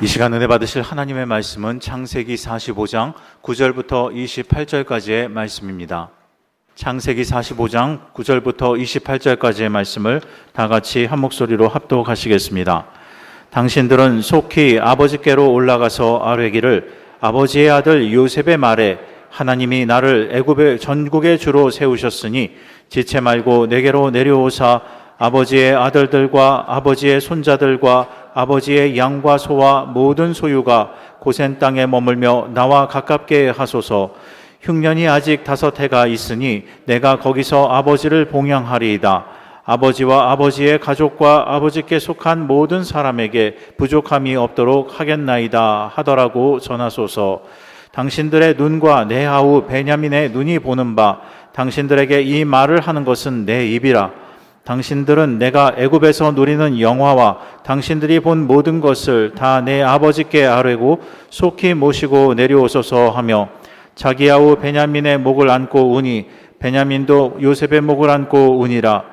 이 시간 은혜 받으실 하나님의 말씀은 창세기 45장 9절부터 28절까지의 말씀입니다. 창세기 45장 9절부터 28절까지의 말씀을 다 같이 한 목소리로 합독하시겠습니다. 당신들은 속히 아버지께로 올라가서 아뢰기를 아버지의 아들 요셉의 말에 하나님이 나를 애굽의 전국의 주로 세우셨으니 지체 말고 내게로 내려오사 아버지의 아들들과 아버지의 손자들과 아버지의 양과 소와 모든 소유가 고센 땅에 머물며 나와 가깝게 하소서. 흉년이 아직 5해가 있으니 내가 거기서 아버지를 봉양하리이다. 아버지와 아버지의 가족과 아버지께 속한 모든 사람에게 부족함이 없도록 하겠나이다 하더라고 전하소서. 당신들의 눈과 내 아우 베냐민의 눈이 보는 바 당신들에게 이 말을 하는 것은 내 입이라. 당신들은 내가 애굽에서 누리는 영화와 당신들이 본 모든 것을 다 내 아버지께 아뢰고 속히 모시고 내려오소서 하며 자기 아우 베냐민의 목을 안고 우니 베냐민도 요셉의 목을 안고 우니라.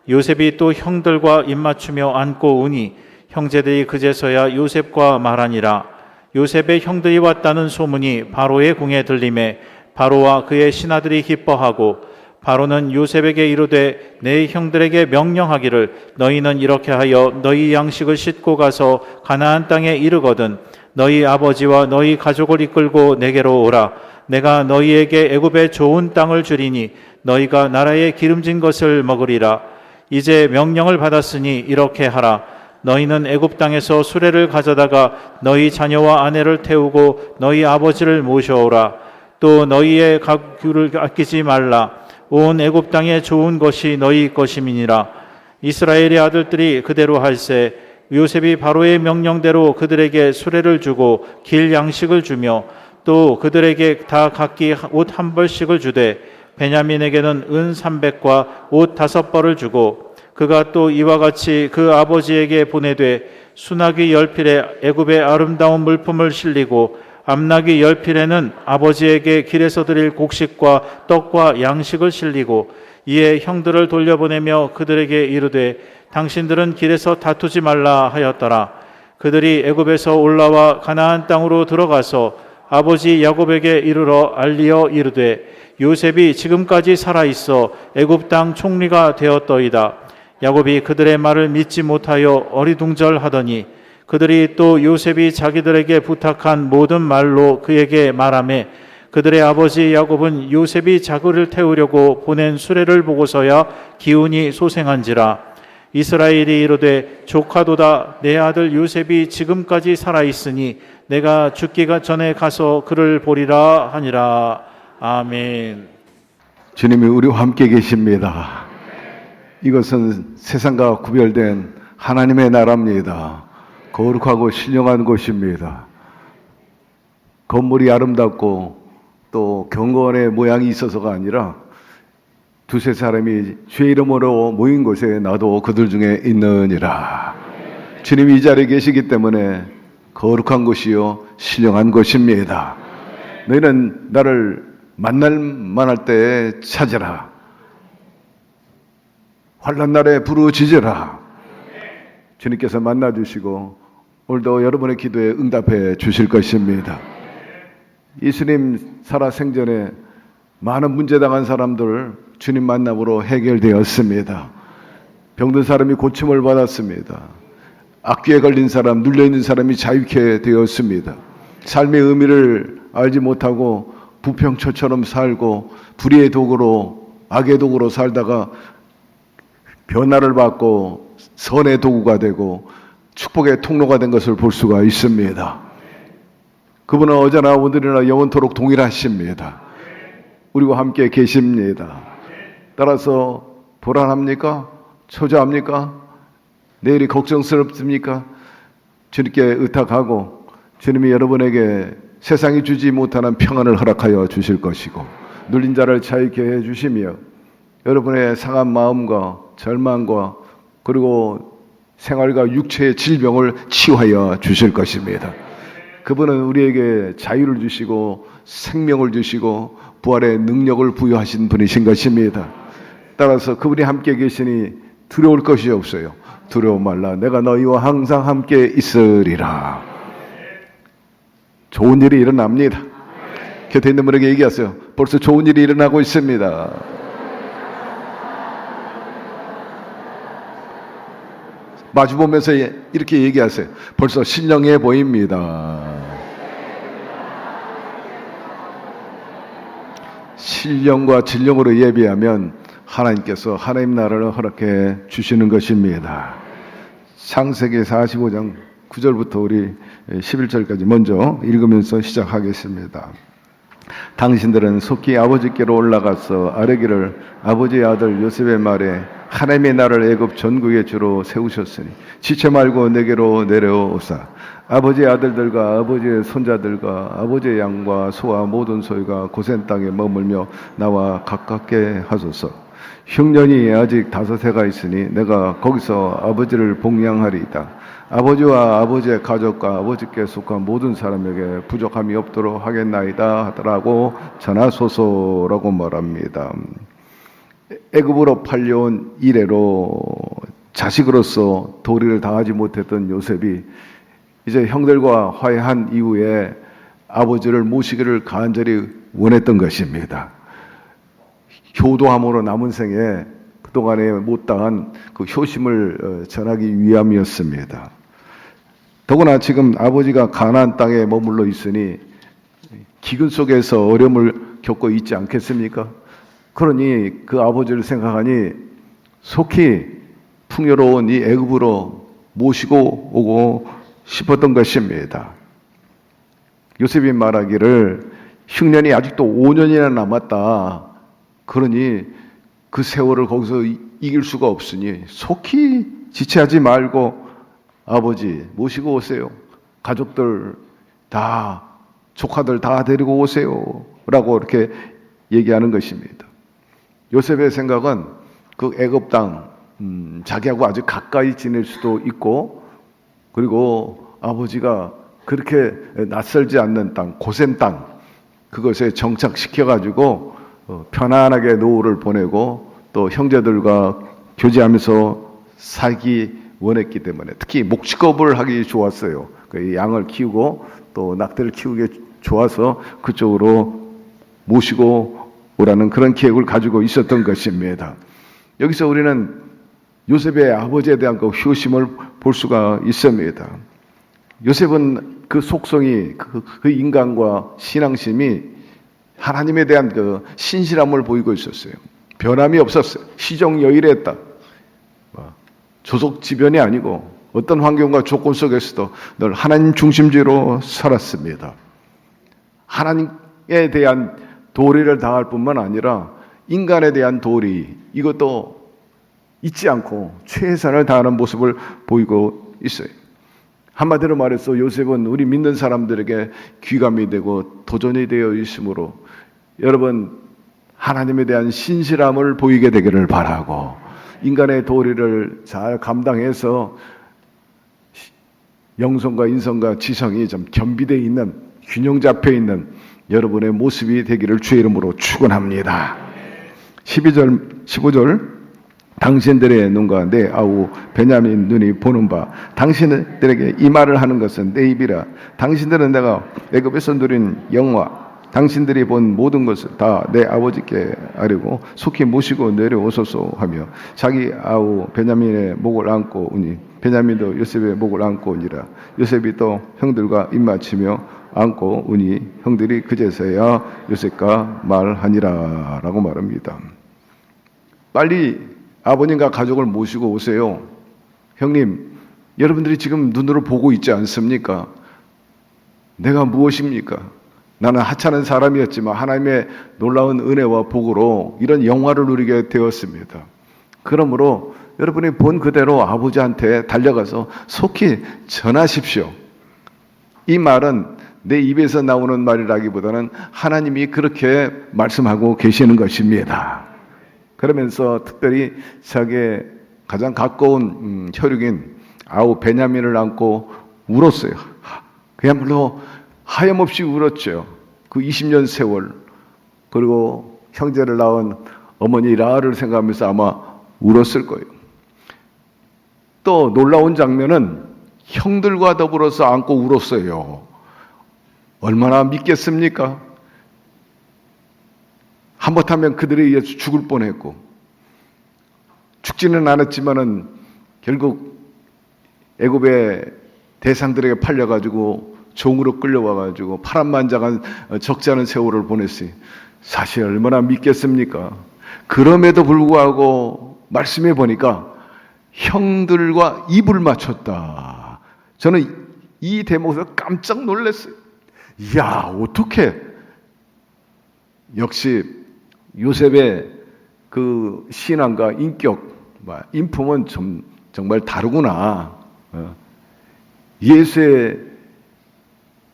요셉이 또 형들과 입맞추며 안고 우니 형제들이 그제서야 요셉과 말하니라. 요셉의 형들이 왔다는 소문이 바로의 궁에 들림에 바로와 그의 신하들이 기뻐하고 바로는 요셉에게 이르되 내 형들에게 명령하기를 너희는 이렇게 하여 너희 양식을 싣고 가서 가나안 땅에 이르거든 너희 아버지와 너희 가족을 이끌고 내게로 오라. 내가 너희에게 애굽의 좋은 땅을 주리니 너희가 나라의 기름진 것을 먹으리라. 이제 명령을 받았으니 이렇게 하라. 너희는 애굽 땅에서 수레를 가져다가 너희 자녀와 아내를 태우고 너희 아버지를 모셔오라. 또 너희의 가구를 아끼지 말라. 온 애굽 땅에 좋은 것이 너희 것임이니라. 이스라엘의 아들들이 그대로 할세 요셉이 바로의 명령대로 그들에게 수레를 주고 길 양식을 주며 또 그들에게 다 각기 옷 한 벌씩을 주되 베냐민에게는 은 300과 옷 5벌을 주고 그가 또 이와 같이 그 아버지에게 보내되 수나귀 10필에 애굽의 아름다운 물품을 실리고 암나귀 10필에는 아버지에게 길에서 드릴 곡식과 떡과 양식을 실리고 이에 형들을 돌려보내며 그들에게 이르되 당신들은 길에서 다투지 말라 하였더라. 그들이 애굽에서 올라와 가나안 땅으로 들어가서 아버지 야곱에게 이르러 알리어 이르되 요셉이 지금까지 살아있어 애굽 땅 총리가 되었더이다. 야곱이 그들의 말을 믿지 못하여 어리둥절하더니 그들이 또 요셉이 자기들에게 부탁한 모든 말로 그에게 말하매 그들의 아버지 야곱은 요셉이 자기를 태우려고 보낸 수레를 보고서야 기운이 소생한지라. 이스라엘이 이르되 조카도다. 내 아들 요셉이 지금까지 살아있으니 내가 죽기가 전에 가서 그를 보리라 하니라. 아멘. 주님이 우리와 함께 계십니다. 이것은 세상과 구별된 하나님의 나라입니다. 거룩하고 신령한 곳입니다. 건물이 아름답고 또 경건의 모양이 있어서가 아니라 두세 사람이 주의 이름으로 모인 곳에 나도 그들 중에 있느니라. 주님이 이 자리에 계시기 때문에 거룩한 곳이요 신령한 곳입니다. 너희는 나를 만날 만할 때 찾으라. 환난 날에 부르짖으라. 주님께서 만나주시고 오늘도 여러분의 기도에 응답해 주실 것입니다. 예수님 살아 생전에 많은 문제 당한 사람들 주님 만남으로 해결되었습니다. 병든 사람이 고침을 받았습니다. 악귀에 걸린 사람, 눌려있는 사람이 자유케 되었습니다. 삶의 의미를 알지 못하고 부평초처럼 살고 불의의 도구로 악의 도구로 살다가 변화를 받고 선의 도구가 되고 축복의 통로가 된 것을 볼 수가 있습니다. 그분은 어제나 오늘이나 영원토록 동일하십니다. 우리와 함께 계십니다. 따라서 불안합니까? 초조합니까? 내일이 걱정스럽습니까? 주님께 의탁하고 주님이 여러분에게 세상이 주지 못하는 평안을 허락하여 주실 것이고 눌린 자를 자유케 해주시며 여러분의 상한 마음과 절망과 그리고 생활과 육체의 질병을 치유하여 주실 것입니다. 그분은 우리에게 자유를 주시고 생명을 주시고 부활의 능력을 부여하신 분이신 것입니다. 따라서 그분이 함께 계시니 두려울 것이 없어요. 두려워 말라. 내가 너희와 항상 함께 있으리라. 좋은 일이 일어납니다. 곁에 있는 분에게 얘기하세요. 벌써 좋은 일이 일어나고 있습니다. 마주보면서 이렇게 얘기하세요. 벌써 신령해 보입니다. 신령과 진령으로 예비하면 하나님께서 하나님 나라를 허락해 주시는 것입니다. 창세기 45장 9절부터 우리 11절까지 먼저 읽으면서 시작하겠습니다. 당신들은 속히 아버지께로 올라가서 아뢰기를 아버지의 아들 요셉의 말에 하나님의 나라를 애굽 전국의 주로 세우셨으니 지체 말고 내게로 내려오사 아버지의 아들들과 아버지의 손자들과 아버지의 양과 소와 모든 소유가 고센 땅에 머물며 나와 가깝게 하소서. 흉년이 아직 5해가 있으니 내가 거기서 아버지를 복양하리이다. 아버지와 아버지의 가족과 아버지께 속한 모든 사람에게 부족함이 없도록 하겠나이다 하더라고 전하소서라고 말합니다. 애굽으로 팔려온 이래로 자식으로서 도리를 다하지 못했던 요셉이 이제 형들과 화해한 이후에 아버지를 모시기를 간절히 원했던 것입니다. 효도함으로 남은 생에 그동안에 못다한 그 효심을 전하기 위함이었습니다. 더구나 지금 아버지가 가나안 땅에 머물러 있으니 기근 속에서 어려움을 겪고 있지 않겠습니까? 그러니 그 아버지를 생각하니 속히 풍요로운 이 애굽으로 모시고 오고 싶었던 것입니다. 요셉이 말하기를 흉년이 아직도 5년이나 남았다. 그러니 그 세월을 거기서 이길 수가 없으니 속히 지체하지 말고 아버지 모시고 오세요. 가족들 다 조카들 다 데리고 오세요. 라고 이렇게 얘기하는 것입니다. 요셉의 생각은 그 애굽 땅 자기하고 아주 가까이 지낼 수도 있고 그리고 아버지가 그렇게 낯설지 않는 땅 고센 땅 그것에 정착시켜가지고 편안하게 노후를 보내고 또 형제들과 교제하면서 살기 원했기 때문에 특히 목축업을 하기 좋았어요. 그 양을 키우고 또 낙태를 키우기 좋아서 그쪽으로 모시고 오라는 그런 계획을 가지고 있었던 것입니다. 여기서 우리는 요셉의 아버지에 대한 그 효심을 볼 수가 있습니다. 요셉은 그 속성이 그 인간과 신앙심이 하나님에 대한 그 신실함을 보이고 있었어요. 변함이 없었어요. 시종여일했다. 조속지변이 아니고 어떤 환경과 조건 속에서도 늘 하나님 중심주의로 살았습니다. 하나님에 대한 도리를 다할 뿐만 아니라 인간에 대한 도리 이것도 잊지 않고 최선을 다하는 모습을 보이고 있어요. 한마디로 말해서 요셉은 우리 믿는 사람들에게 귀감이 되고 도전이 되어 있으므로 여러분 하나님에 대한 신실함을 보이게 되기를 바라고 인간의 도리를 잘 감당해서 영성과 인성과 지성이 좀 겸비되어 있는 균형 잡혀 있는 여러분의 모습이 되기를 주의 이름으로 축원합니다. 12절 15절 당신들의 눈과 내 아우 베냐민 눈이 보는 바 당신들에게 이 말을 하는 것은 내 입이라. 당신들은 내가 애굽에서 누린 영화 당신들이 본 모든 것을 다 내 아버지께 아뢰고 속히 모시고 내려오소서 하며 자기 아우 베냐민의 목을 안고 오니 베냐민도 요셉의 목을 안고 오니라. 요셉이 또 형들과 입맞추며 안고 오니 형들이 그제서야 요셉과 말하니라 라고 말합니다. 빨리 아버님과 가족을 모시고 오세요. 형님, 여러분들이 지금 눈으로 보고 있지 않습니까? 내가 무엇입니까? 나는 하찮은 사람이었지만 하나님의 놀라운 은혜와 복으로 이런 영화를 누리게 되었습니다. 그러므로 여러분이 본 그대로 아버지한테 달려가서 속히 전하십시오. 이 말은 내 입에서 나오는 말이라기보다는 하나님이 그렇게 말씀하고 계시는 것입니다. 그러면서 특별히 자기의 가장 가까운 혈육인 아우 베냐민을 안고 울었어요. 그야말로 하염없이 울었죠. 그 20년 세월 그리고 형제를 낳은 어머니 라를 생각하면서 아마 울었을 거예요. 또 놀라운 장면은 형들과 더불어서 안고 울었어요. 얼마나 믿겠습니까? 한못하면 그들에 의해서 죽을 뻔했고, 죽지는 않았지만은 결국 애굽의 대상들에게 팔려가지고 종으로 끌려와가지고 파란만장한 적지 않은 세월을 보냈으니 사실 얼마나 믿겠습니까? 그럼에도 불구하고 말씀해 보니까 형들과 입을 맞췄다. 저는 이 대목에서 깜짝 놀랐어요. 이야, 어떻게? 역시 요셉의 그 신앙과 인격, 인품은 정말 다르구나. 예수의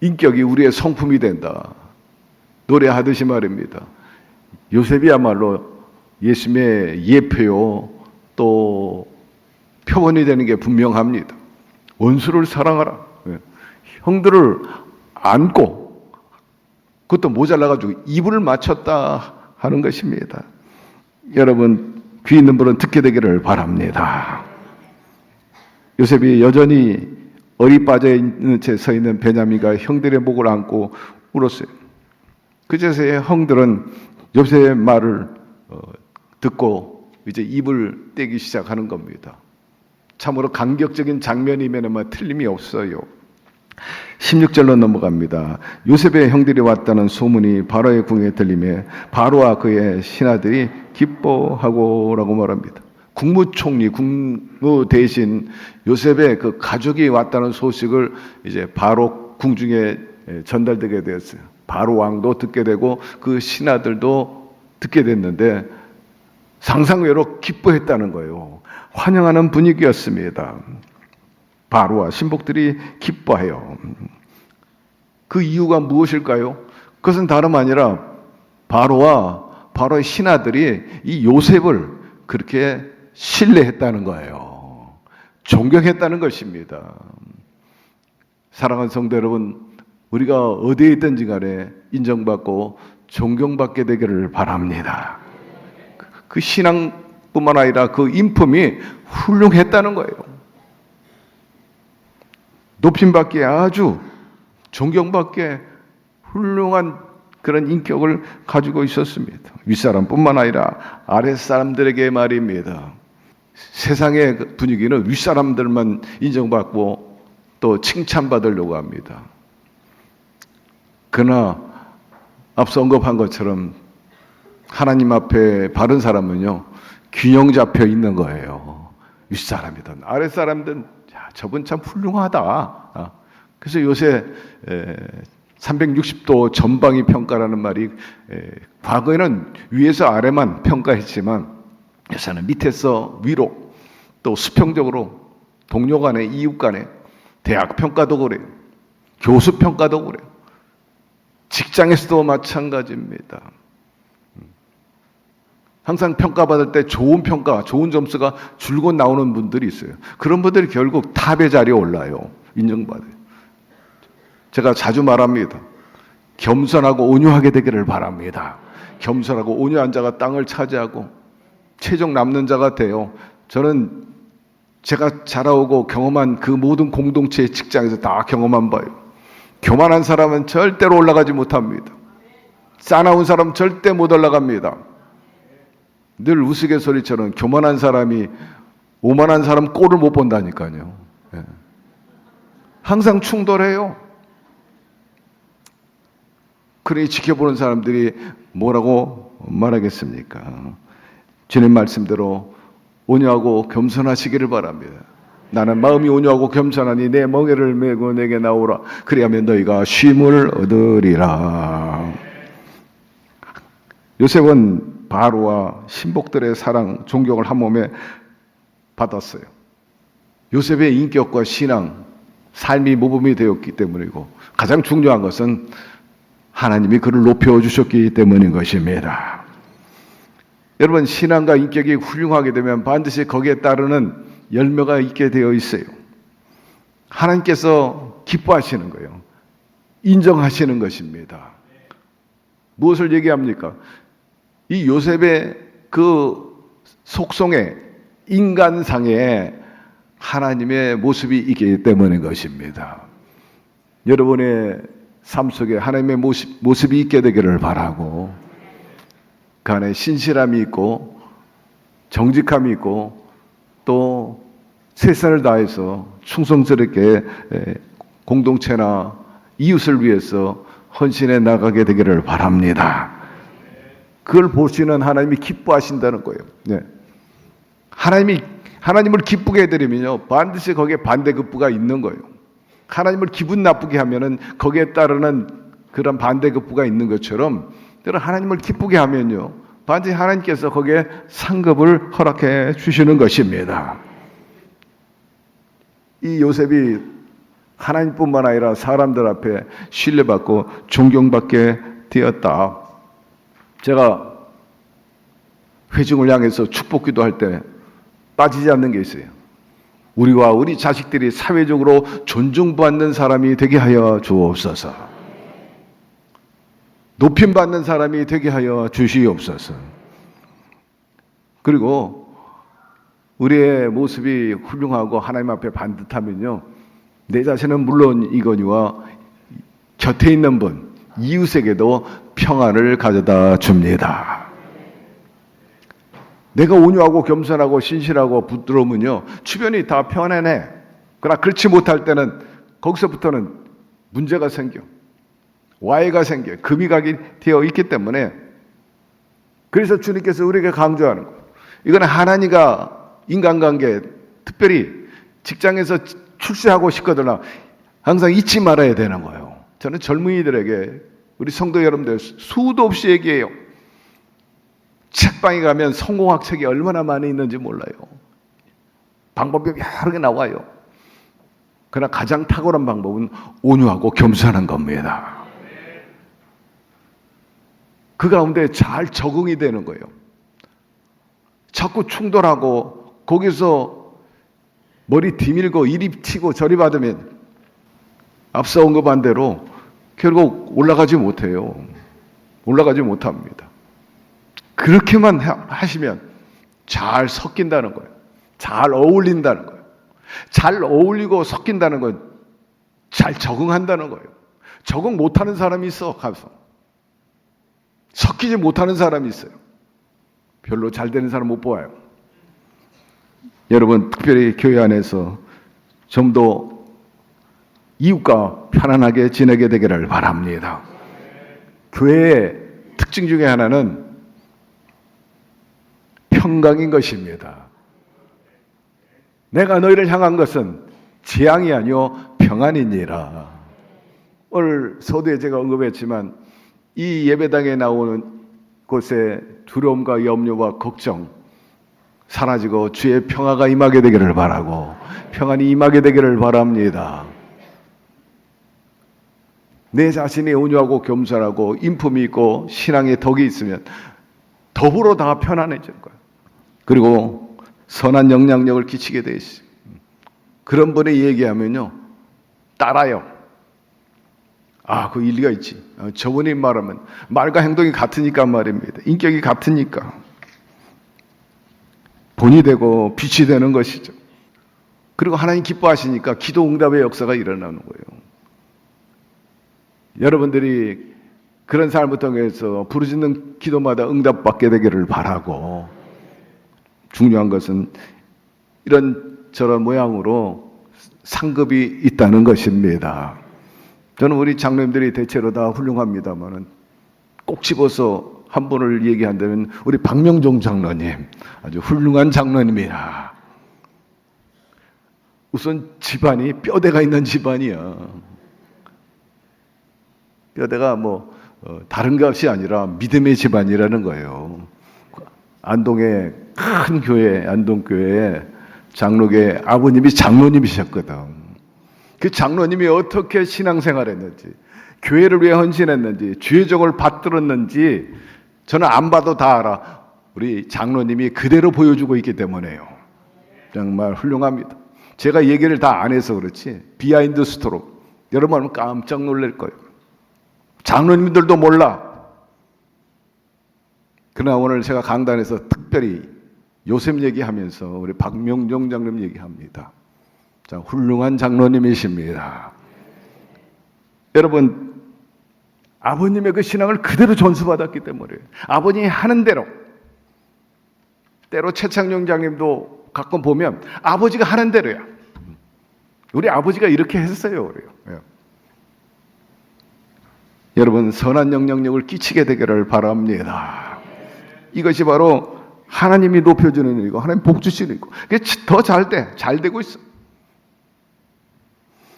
인격이 우리의 성품이 된다. 노래하듯이 말입니다. 요셉이야말로 예수님의 예표요, 또 표본이 되는 게 분명합니다. 원수를 사랑하라. 형들을 안고, 그것도 모자라가지고 입을 맞췄다 하는 것입니다. 여러분, 귀 있는 분은 듣게 되기를 바랍니다. 요셉이 여전히 얼이 빠져 있는 채 서 있는 베냐민과 형들의 목을 안고 울었어요. 그제서야 형들은 요셉의 말을 듣고 이제 입을 떼기 시작하는 겁니다. 참으로 감격적인 장면이면 틀림이 없어요. 16절로 넘어갑니다. 요셉의 형들이 왔다는 소문이 바로의 궁에 들리며 바로와 그의 신하들이 기뻐하고라고 말합니다. 국무총리, 국무 대신 요셉의 그 가족이 왔다는 소식을 이제 바로 궁중에 전달되게 되었어요. 바로 왕도 듣게 되고 그 신하들도 듣게 됐는데 상상외로 기뻐했다는 거예요. 환영하는 분위기였습니다. 바로와 신복들이 기뻐해요. 그 이유가 무엇일까요? 그것은 다름 아니라 바로와 바로의 신하들이 이 요셉을 그렇게 신뢰했다는 거예요. 존경했다는 것입니다. 사랑하는 성도 여러분, 우리가 어디에 있든지 간에 인정받고 존경받게 되기를 바랍니다. 그 신앙뿐만 아니라 그 인품이 훌륭했다는 거예요. 높임받기에 아주 존경받기에 훌륭한 그런 인격을 가지고 있었습니다. 윗사람뿐만 아니라 아랫사람들에게 말입니다. 세상의 분위기는 윗사람들만 인정받고 또 칭찬받으려고 합니다. 그러나 앞서 언급한 것처럼 하나님 앞에 바른 사람은요, 균형 잡혀 있는 거예요. 윗사람이든 아랫사람이든 저분 참 훌륭하다. 그래서 요새 360도 전방위 평가라는 말이 과거에는 위에서 아래만 평가했지만 요새는 밑에서 위로, 또 수평적으로 동료 간에, 이웃 간에, 대학 평가도 그래요. 교수 평가도 그래요. 직장에서도 마찬가지입니다. 항상 평가받을 때 좋은 평가, 좋은 점수가 줄곧 나오는 분들이 있어요. 그런 분들이 결국 탑의 자리에 올라요. 인정받아요. 제가 자주 말합니다. 겸손하고 온유하게 되기를 바랍니다. 겸손하고 온유한 자가 땅을 차지하고 최종 남는 자가 돼요. 저는 제가 자라오고 경험한 그 모든 공동체의 직장에서 다 경험한 바예요. 교만한 사람은 절대로 올라가지 못합니다. 싸나운 사람은 절대 못 올라갑니다. 늘 우스갯소리처럼 교만한 사람이 오만한 사람 꼴을 못 본다니까요. 항상 충돌해요. 그러니 지켜보는 사람들이 뭐라고 말하겠습니까? 주님 말씀대로 온유하고 겸손하시기를 바랍니다. 나는 마음이 온유하고 겸손하니 내 멍에를 메고 내게 나오라. 그리하면 너희가 쉼을 얻으리라. 요셉은 바로와 신복들의 사랑, 존경을 한 몸에 받았어요. 요셉의 인격과 신앙, 삶이 모범이 되었기 때문이고 가장 중요한 것은 하나님이 그를 높여주셨기 때문인 것입니다. 여러분, 신앙과 인격이 훌륭하게 되면 반드시 거기에 따르는 열매가 있게 되어 있어요. 하나님께서 기뻐하시는 거예요. 인정하시는 것입니다. 무엇을 얘기합니까? 이 요셉의 그 속성에, 인간상에 하나님의 모습이 있기 때문인 것입니다. 여러분의 삶 속에 하나님의 모습이 있게 되기를 바라고, 그 안에 신실함이 있고 정직함이 있고 또 최선을 다해서 충성스럽게 공동체나 이웃을 위해서 헌신해 나가게 되기를 바랍니다. 그걸 보시는 하나님이 기뻐하신다는 거예요. 네. 하나님을 기쁘게 해드리면요, 반드시 거기에 반대급부가 있는 거예요. 하나님을 기분 나쁘게 하면은 거기에 따르는 그런 반대급부가 있는 것처럼, 하나님을 기쁘게 하면요, 반드시 하나님께서 거기에 상급을 허락해 주시는 것입니다. 이 요셉이 하나님뿐만 아니라 사람들 앞에 신뢰받고 존경받게 되었다. 제가 회중을 향해서 축복기도 할 때 빠지지 않는 게 있어요. 우리와 우리 자식들이 사회적으로 존중받는 사람이 되게 하여 주옵소서. 높임받는 사람이 되게 하여 주시옵소서. 그리고 우리의 모습이 훌륭하고 하나님 앞에 반듯하면요, 내 자신은 물론 이거니와 곁에 있는 분, 이웃에게도 평안을 가져다 줍니다. 내가 온유하고 겸손하고 신실하고 부드러우면요, 주변이 다 편안해. 그러나 그렇지 못할 때는 거기서부터는 문제가 생겨. 와해가 생겨. 금이 가게 되어 있기 때문에, 그래서 주님께서 우리에게 강조하는 거예요. 이건 하나님과 인간관계, 특별히 직장에서 출세하고 싶거나 항상 잊지 말아야 되는 거예요. 저는 젊은이들에게, 우리 성도 여러분들 수도 없이 얘기해요. 책방에 가면 성공학 책이 얼마나 많이 있는지 몰라요. 방법이 여러 개 나와요. 그러나 가장 탁월한 방법은 온유하고 겸손한 겁니다. 그 가운데 잘 적응이 되는 거예요. 자꾸 충돌하고 거기서 머리 뒤밀고 이리 튀고 저리 받으면 앞서 언급한 대로 결국 올라가지 못해요. 올라가지 못합니다. 그렇게만 하시면 잘 섞인다는 거예요. 잘 어울린다는 거예요. 잘 어울리고 섞인다는 건 잘 적응한다는 거예요. 적응 못하는 사람이 있어, 가서. 섞이지 못하는 사람이 있어요. 별로 잘 되는 사람 못 보아요. 여러분, 특별히 교회 안에서 좀 더 이웃과 편안하게 지내게 되기를 바랍니다. 교회의 특징 중에 하나는 평강인 것입니다. 내가 너희를 향한 것은 재앙이 아니요 평안이니라. 오늘 서두에 제가 언급했지만 이 예배당에 나오는 곳에 두려움과 염려와 걱정 사라지고 주의 평화가 임하게 되기를 바라고, 평안이 임하게 되기를 바랍니다. 내 자신이 온유하고 겸손하고 인품이 있고 신앙의 덕이 있으면 더불어 다 편안해질 거예요. 그리고 선한 영향력을 끼치게 돼 있어요. 그런 분이 얘기하면요, 따라요. 아, 그 일리가 있지. 저분이 말하면 말과 행동이 같으니까 말입니다. 인격이 같으니까 본이 되고 빛이 되는 것이죠. 그리고 하나님 기뻐하시니까 기도 응답의 역사가 일어나는 거예요. 여러분들이 그런 삶을 통해서 부르짖는 기도마다 응답받게 되기를 바라고, 중요한 것은 이런 저런 모양으로 상급이 있다는 것입니다. 저는 우리 장로님들이 대체로 다 훌륭합니다만은 꼭 집어서 한 분을 얘기한다면 우리 박명종 장로님, 아주 훌륭한 장로님이라. 우선 집안이 뼈대가 있는 집안이야. 뼈대가 다른 것이 아니라 믿음의 집안이라는 거예요. 안동의 큰 교회, 안동교회에 장로계 아버님이 장로님이셨거든. 그 장로님이 어떻게 신앙생활했는지, 교회를 위해 헌신했는지, 주의 종을 받들었는지 저는 안 봐도 다 알아. 우리 장로님이 그대로 보여주고 있기 때문에요. 정말 훌륭합니다. 제가 얘기를 다 안 해서 그렇지 비하인드 스토리 여러분 깜짝 놀랄 거예요. 장로님들도 몰라. 그러나 오늘 제가 강단에서 특별히 요셉 얘기하면서 우리 박명종 장로님 얘기합니다. 자, 훌륭한 장로님이십니다. 여러분, 아버님의 그 신앙을 그대로 전수받았기 때문에 아버님이 하는 대로, 때로 최창룡 장님도 가끔 보면 아버지가 하는 대로야. 우리 아버지가 이렇게 했어요. 그래요. 예. 여러분, 선한 영향력을 끼치게 되기를 바랍니다. 이것이 바로 하나님이 높여주는 일이고 하나님 복 주시는 일이고 그게 더 잘 되고 있어.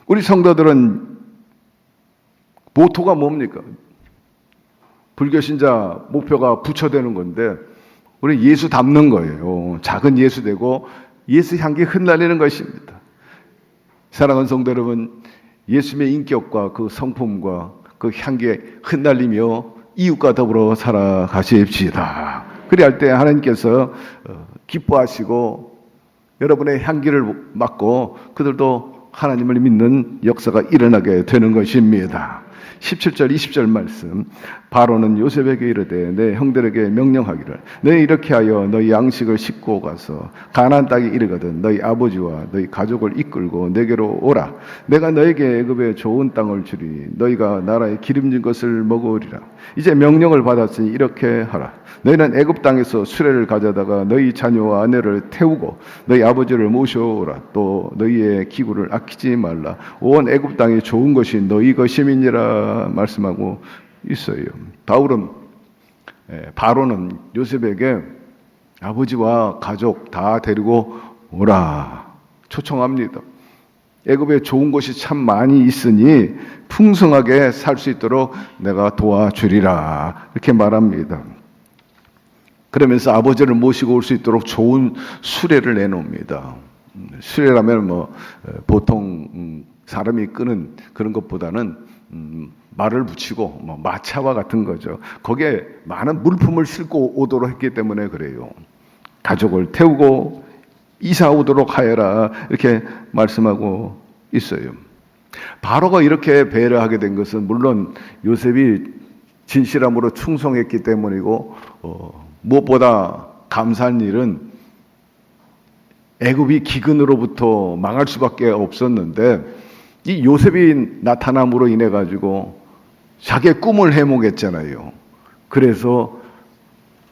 우리 성도들은 모토가 뭡니까? 불교 신자 목표가 부처되는 건데 우리 예수 닮는 거예요. 작은 예수 되고 예수 향기 흩날리는 것입니다. 사랑하는 성도 여러분, 예수님의 인격과 그 성품과 그 향기에 흩날리며 이웃과 더불어 살아가십시다. 그리할 때 하나님께서 기뻐하시고 여러분의 향기를 맡고 그들도 하나님을 믿는 역사가 일어나게 되는 것입니다. 17절 20절 말씀, 바로는 요셉에게 이르되 내 형들에게 명령하기를 너희 이렇게 하여 너희 양식을 싣고 가서 가나안 땅에 이르거든 너희 아버지와 너희 가족을 이끌고 내게로 오라. 내가 너에게 애굽의 좋은 땅을 주리. 너희가 나라의 기름진 것을 먹으리라. 이제 명령을 받았으니 이렇게 하라. 너희는 애굽 땅에서 수레를 가져다가 너희 자녀와 아내를 태우고 너희 아버지를 모셔오라. 또 너희의 기구를 아끼지 말라. 온 애굽 땅이 좋은 것이 너희 것임이니라 말씀하고 있어요. 바로는 요셉에게 아버지와 가족 다 데리고 오라 초청합니다. 애굽에 좋은 곳이 참 많이 있으니 풍성하게 살 수 있도록 내가 도와주리라 이렇게 말합니다. 그러면서 아버지를 모시고 올 수 있도록 좋은 수레를 내놓습니다. 수레라면 보통 사람이 끄는 그런 것보다는 말을 붙이고 마차와 같은 거죠. 거기에 많은 물품을 싣고 오도록 했기 때문에 그래요. 가족을 태우고 이사 오도록 하여라 이렇게 말씀하고 있어요. 바로가 이렇게 배려하게 된 것은 물론 요셉이 진실함으로 충성했기 때문이고 무엇보다 감사한 일은 애굽이 기근으로부터 망할 수밖에 없었는데 이 요셉이 나타남으로 인해 가지고 자기의 꿈을 해몽했잖아요. 그래서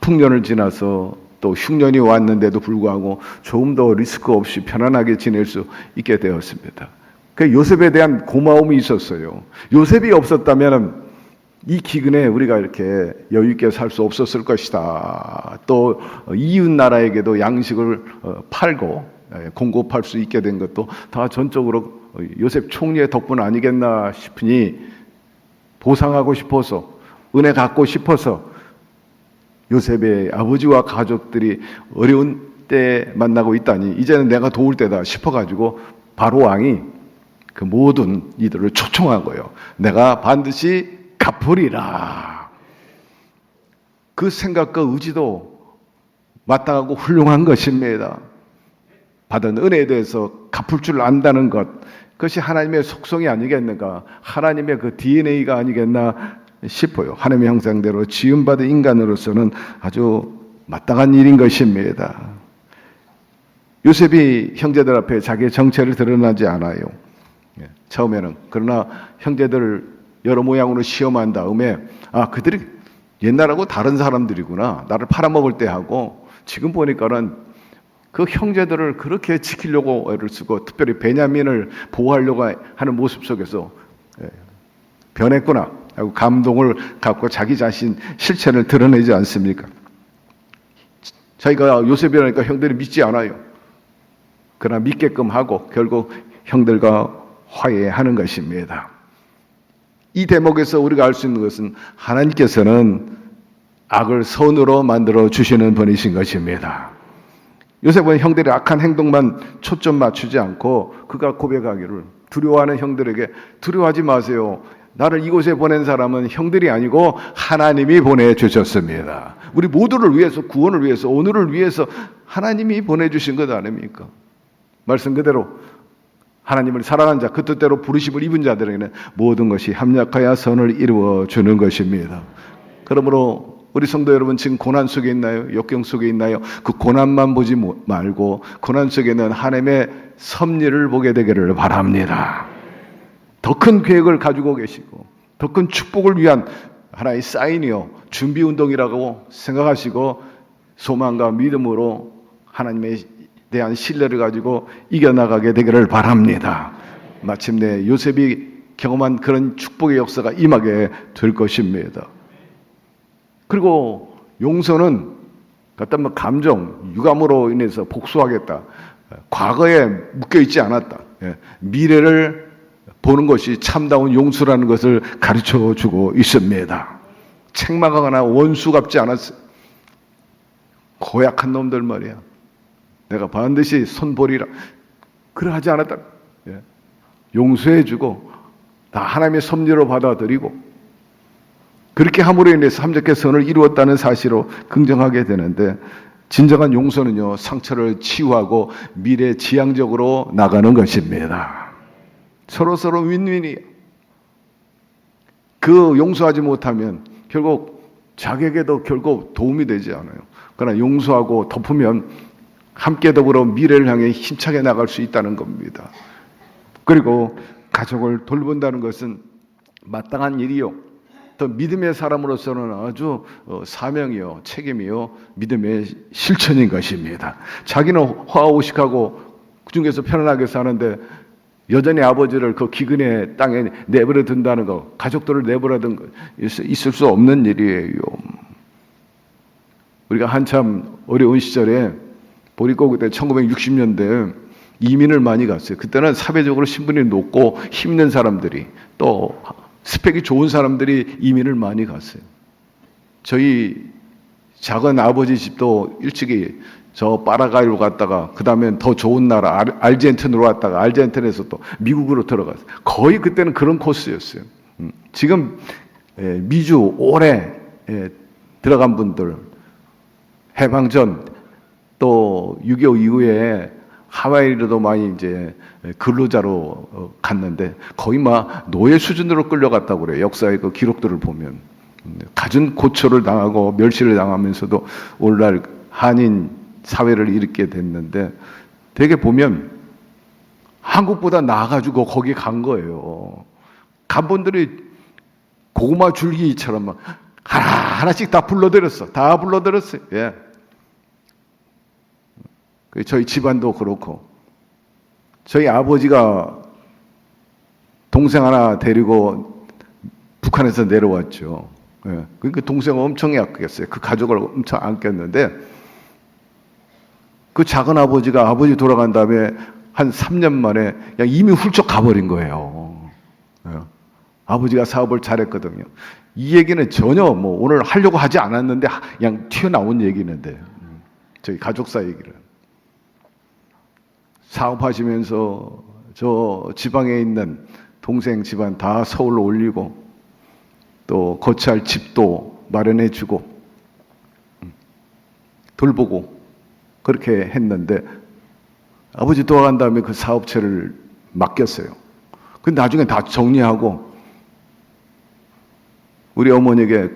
풍년을 지나서 또 흉년이 왔는데도 불구하고 조금 더 리스크 없이 편안하게 지낼 수 있게 되었습니다. 그 요셉에 대한 고마움이 있었어요. 요셉이 없었다면 이 기근에 우리가 이렇게 여유 있게 살 수 없었을 것이다. 또 이웃 나라에게도 양식을 팔고 공급할 수 있게 된 것도 다 전적으로 요셉 총리의 덕분 아니겠나 싶으니 보상하고 싶어서 은혜 갚고 싶어서 요셉의 아버지와 가족들이 어려운 때 만나고 있다니 이제는 내가 도울 때다 싶어가지고 바로 왕이 그 모든 이들을 초청한 거예요. 내가 반드시 갚으리라. 그 생각과 의지도 마땅하고 훌륭한 것입니다. 받은 은혜에 대해서 갚을 줄 안다는 것, 그것이 하나님의 속성이 아니겠는가, 하나님의 그 DNA가 아니겠나 싶어요. 하나님의 형상대로 지음받은 인간으로서는 아주 마땅한 일인 것입니다. 요셉이 형제들 앞에 자기의 정체를 드러나지 않아요. 처음에는. 그러나 형제들을 여러 모양으로 시험한 다음에 그들이 옛날하고 다른 사람들이구나. 나를 팔아먹을 때 하고 지금 보니까는 그 형제들을 그렇게 지키려고 애를 쓰고 특별히 베냐민을 보호하려고 하는 모습 속에서 변했구나 하고 감동을 갖고 자기 자신 실체를 드러내지 않습니까? 자기가 요셉이라니까 형들이 믿지 않아요. 그러나 믿게끔 하고 결국 형들과 화해하는 것입니다. 이 대목에서 우리가 알 수 있는 것은 하나님께서는 악을 선으로 만들어 주시는 분이신 것입니다. 요셉은 형들의 악한 행동만 초점 맞추지 않고 그가 고백하기를 두려워하는 형들에게 두려워하지 마세요. 나를 이곳에 보낸 사람은 형들이 아니고 하나님이 보내주셨습니다. 우리 모두를 위해서, 구원을 위해서, 오늘을 위해서 하나님이 보내주신 것 아닙니까? 말씀 그대로 하나님을 사랑한 자, 그 뜻대로 부르심을 입은 자들에게는 모든 것이 합력하여 선을 이루어 주는 것입니다. 그러므로 우리 성도 여러분 지금 고난 속에 있나요? 역경 속에 있나요? 그 고난만 보지 말고 고난 속에는 하나님의 섭리를 보게 되기를 바랍니다. 더 큰 계획을 가지고 계시고 더 큰 축복을 위한 하나의 사인이요, 준비 운동이라고 생각하시고 소망과 믿음으로 하나님에 대한 신뢰를 가지고 이겨나가게 되기를 바랍니다. 마침내 요셉이 경험한 그런 축복의 역사가 임하게 될 것입니다. 그리고 용서는 어떤 감정, 유감으로 인해서 복수하겠다, 과거에 묶여있지 않았다, 미래를 보는 것이 참다운 용서라는 것을 가르쳐주고 있습니다. 책망하거나 원수 같지 않았어요. 고약한 놈들 말이야, 내가 반드시 손보리라, 그러하지 않았다. 용서해주고 다 하나님의 섭리로 받아들이고 그렇게 함으로 인해서 함께 선을 이루었다는 사실로 긍정하게 되는데, 진정한 용서는요, 상처를 치유하고 미래 지향적으로 나가는 것입니다. 서로서로 윈윈이에요. 그 용서하지 못하면 결국 자기에게도 결국 도움이 되지 않아요. 그러나 용서하고 덮으면 함께 더불어 미래를 향해 힘차게 나갈 수 있다는 겁니다. 그리고 가족을 돌본다는 것은 마땅한 일이요, 또 믿음의 사람으로서는 아주 사명이요, 책임이요, 믿음의 실천인 것입니다. 자기는 화오식하고 그 중에서 편안하게 사는데 여전히 아버지를 그 기근의 땅에 내버려 둔다는 것, 가족들을 내버려 둔 것, 있을 수 없는 일이에요. 우리가 한참 어려운 시절에 보리고 그때 1960년대 이민을 많이 갔어요. 그때는 사회적으로 신분이 높고 힘있는 사람들이, 또 스펙이 좋은 사람들이 이민을 많이 갔어요. 저희 작은 아버지 집도 일찍이 저 파라과이로 갔다가 그 다음엔 더 좋은 나라 아르헨티나로 갔다가 아르헨티나에서 또 미국으로 들어갔어요. 거의 그때는 그런 코스였어요. 지금 미주 오래 들어간 분들, 해방 전 또 6.25 이후에 하와이로도 많이 이제 근로자로 갔는데 거의 막 노예 수준으로 끌려갔다고 그래요. 역사의 그 기록들을 보면. 갖은 고초를 당하고 멸시를 당하면서도 오늘날 한인 사회를 일으키게 됐는데, 되게 보면 한국보다 나아가지고 거기 간 거예요. 간 분들이 고구마 줄기처럼 막 하나씩 다 불러들였어. 다 불러들였어요. 예. 저희 집안도 그렇고, 저희 아버지가 동생 하나 데리고 북한에서 내려왔죠. 예. 그러니까 동생을 엄청 아꼈어요. 그 가족을 엄청 아꼈는데, 그 작은 아버지가 아버지 돌아간 다음에 한 3년 만에 그냥 이미 훌쩍 가버린 거예요. 예. 아버지가 사업을 잘했거든요. 이 얘기는 전혀 뭐 오늘 하려고 하지 않았는데 그냥 튀어나온 얘기인데, 저희 가족사 얘기를. 사업하시면서 저 지방에 있는 동생 집안 다 서울로 올리고 또 거처할 집도 마련해 주고 돌보고 그렇게 했는데, 아버지 돌아간 다음에 그 사업체를 맡겼어요. 근데 나중에 다 정리하고 우리 어머니에게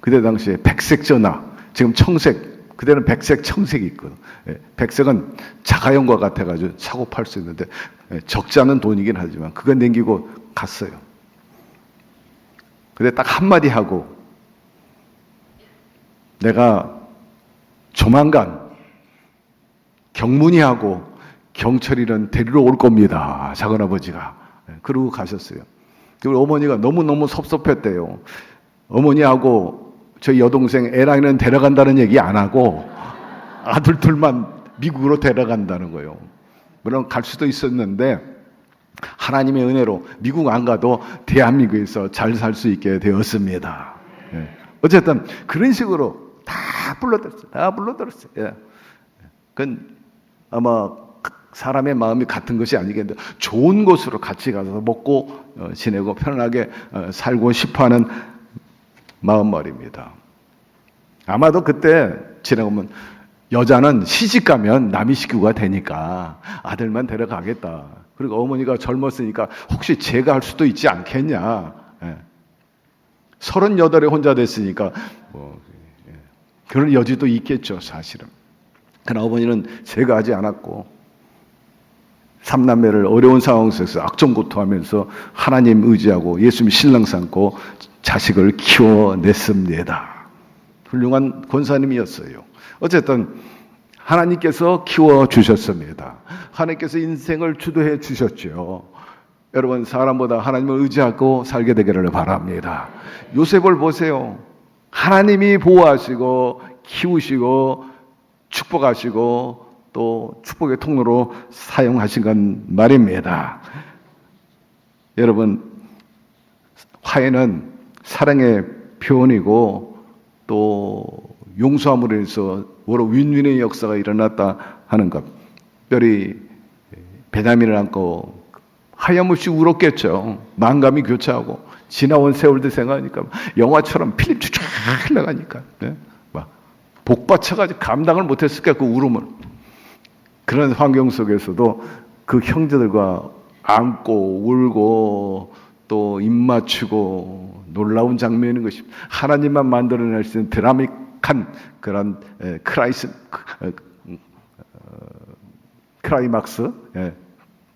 그때 당시에 백색 전화, 지금 청색, 그때는 백색, 청색이 있거든. 백색은 자가용과 같아가지고 사고 팔 수 있는데 적지 않은 돈이긴 하지만 그거 남기고 갔어요. 근데 딱 한마디 하고, 내가 조만간 경문이하고 경철이는 데리러 올 겁니다. 작은아버지가. 그러고 가셨어요. 그리고 어머니가 너무너무 섭섭했대요. 어머니하고 저희 여동생 애랑이는 데려간다는 얘기 안 하고 아들 둘만 미국으로 데려간다는 거예요. 물론 갈 수도 있었는데 하나님의 은혜로 미국 안 가도 대한민국에서 잘 살 수 있게 되었습니다. 어쨌든 그런 식으로 다 불러들었어요. 다 불러들었어요. 예. 그건 아마 사람의 마음이 같은 것이 아니겠는데 좋은 곳으로 같이 가서 먹고 지내고 편안하게 살고 싶어하는 마음 말입니다. 아마도 그때 지나가면 여자는 시집가면 남의 식구가 되니까 아들만 데려가겠다. 그리고 어머니가 젊었으니까 혹시 제가 할 수도 있지 않겠냐. 38에 혼자 됐으니까 그런 여지도 있겠죠, 사실은. 그러나 어머니는 제가 하지 않았고 삼남매를 어려운 상황 속에서 악정고투하면서 하나님 의지하고 예수님 신랑 삼고 자식을 키워냈습니다. 훌륭한 권사님이었어요. 어쨌든 하나님께서 키워주셨습니다. 하나님께서 인생을 주도해 주셨죠. 여러분, 사람보다 하나님을 의지하고 살게 되기를 바랍니다. 요셉을 보세요. 하나님이 보호하시고 키우시고 축복하시고 또 축복의 통로로 사용하신 건 말입니다. 여러분, 화해는 사랑의 표현이고 또 용서함으로 해서 오로 윈윈의 역사가 일어났다 하는 것. 특별히 베냐민을 안고 하염없이 울었겠죠. 만감이 교차하고 지나온 세월도 생각하니까 영화처럼 필름 쫙 흘러가니까 막 복받쳐가지고 감당을 못했을 거야, 그 울음을. 그런 환경 속에서도 그 형제들과 안고 울고 또 입 맞추고 놀라운 장면인 것입니다. 하나님만 만들어낼 수 있는 드라마틱한 그런 크라이막스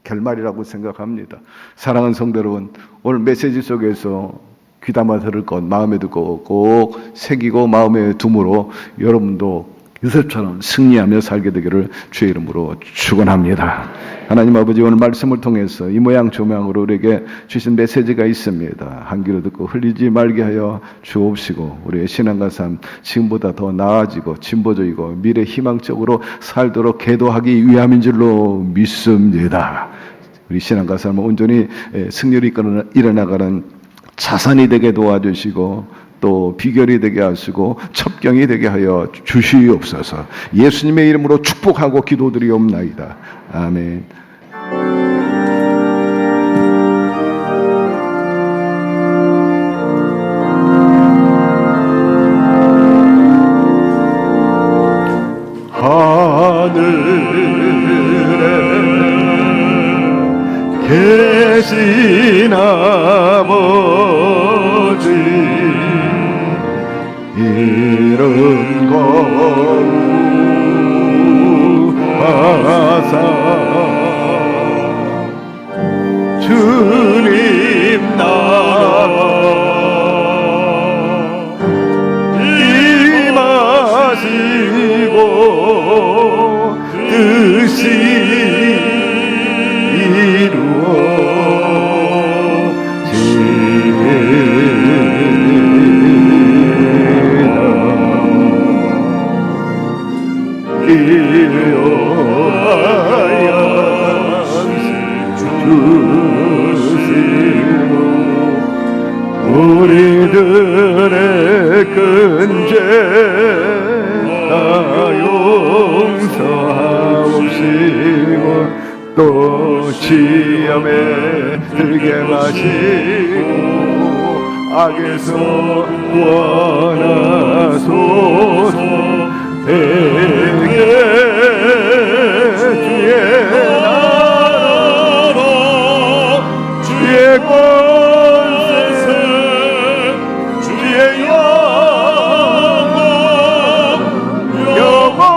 결말이라고 생각합니다. 사랑하는 성도 여러분, 오늘 메시지 속에서 귀담아 들을 것 마음에 두고 꼭 새기고 마음에 둠으로 여러분도 요셉처럼 승리하며 살게 되기를 주의 이름으로 축원합니다. 하나님 아버지, 오늘 말씀을 통해서 이 모양 저 모양으로 우리에게 주신 메시지가 있습니다. 한 귀로 듣고 흘리지 말게 하여 주옵시고 우리의 신앙과 삶 지금보다 더 나아지고 진보적이고 미래 희망적으로 살도록 계도하기 위함인 줄로 믿습니다. 우리 신앙과 삶을 온전히 승률이 일어나가는 자산이 되게 도와주시고 또 비결이 되게 하시고 첩경이 되게 하여 주시옵소서. 예수님의 이름으로 축복하고 기도드리옵나이다. 아멘. 하늘에 계신 아버지, 이름 거룩하사 주님 나라 임하시고 뜻이 우리들의 큰 죄 다 용서하옵시고 또 시험에 들게 마시고 악에서 구원하소서. 대개 주의 나라 주의 권세 주의 영광 영원히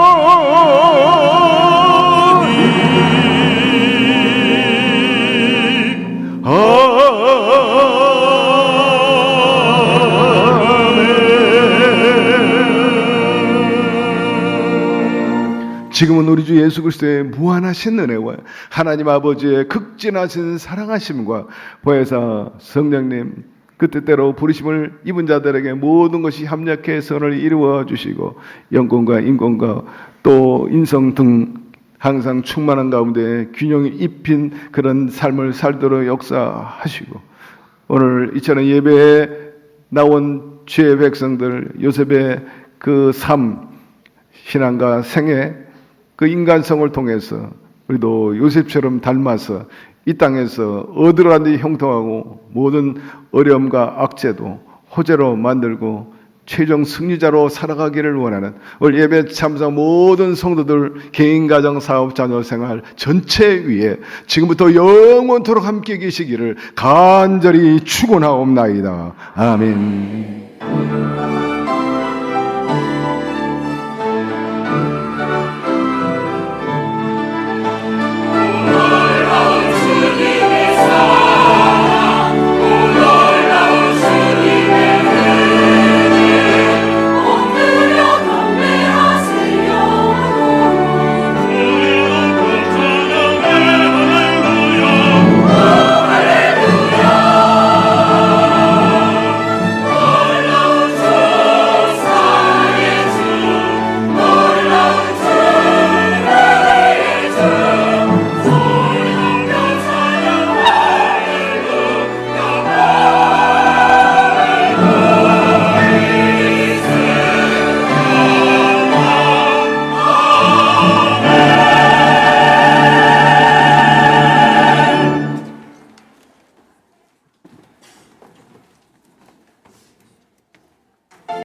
지금은 우리 주 예수 그리스도의 무한하신 은혜와 하나님 아버지의 극진하신 사랑하심과 보혜사 성령님 그 뜻대로 부르심을 입은 자들에게 모든 것이 합력해 선을 이루어 주시고 영권과 인권과 또 인성 등 항상 충만한 가운데 균형이 입힌 그런 삶을 살도록 역사하시고 오늘 이처럼 예배에 나온 주의 백성들 요셉의 그 삶 신앙과 생애 그 인간성을 통해서 우리도 요셉처럼 닮아서 이 땅에서 얻으라니 형통하고 모든 어려움과 악재도 호재로 만들고 최종 승리자로 살아가기를 원하는 오늘 예배 참사 모든 성도들 개인 가정 사업 자녀 생활 전체 위에 지금부터 영원토록 함께 계시기를 간절히 축원하옵나이다. 아멘.